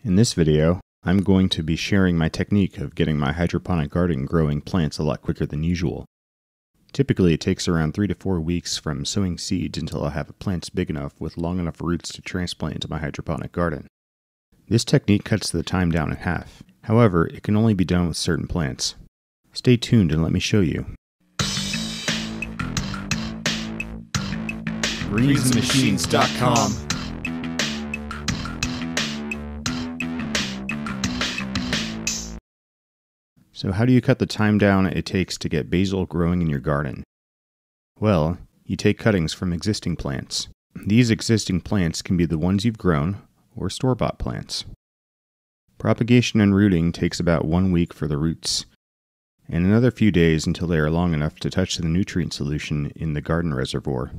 In this video, I'm going to be sharing my technique of getting my hydroponic garden growing plants a lot quicker than usual. Typically it takes around 3 to 4 weeks from sowing seeds until I have plants big enough with long enough roots to transplant into my hydroponic garden. This technique cuts the time down in half. However, it can only be done with certain plants. Stay tuned and let me show you. GreensandMachines.com. So how do you cut the time down it takes to get basil growing in your garden? Well, you take cuttings from existing plants. These existing plants can be the ones you've grown or store-bought plants. Propagation and rooting takes about 1 week for the roots, and another few days until they are long enough to touch the nutrient solution in the garden reservoir.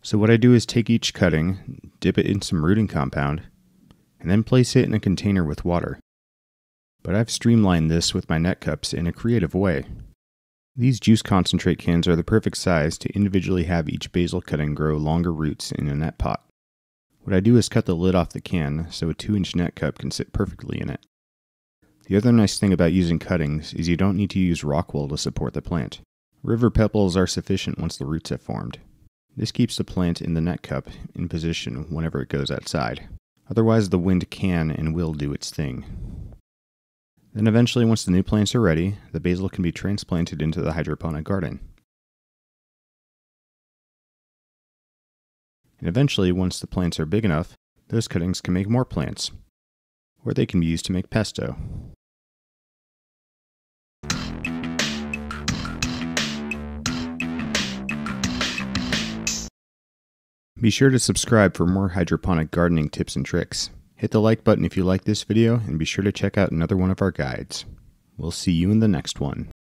So what I do is take each cutting, dip it in some rooting compound, and then place it in a container with water. But I've streamlined this with my net cups in a creative way. These juice concentrate cans are the perfect size to individually have each basil cutting grow longer roots in a net pot. What I do is cut the lid off the can so a 2-inch net cup can sit perfectly in it. The other nice thing about using cuttings is you don't need to use rock wool to support the plant. River pebbles are sufficient once the roots have formed. This keeps the plant in the net cup in position whenever it goes outside. Otherwise the wind can and will do its thing. Then eventually, once the new plants are ready, the basil can be transplanted into the hydroponic garden. And eventually, once the plants are big enough, those cuttings can make more plants, or they can be used to make pesto. Be sure to subscribe for more hydroponic gardening tips and tricks. Hit the like button if you like this video, and be sure to check out another one of our guides. We'll see you in the next one.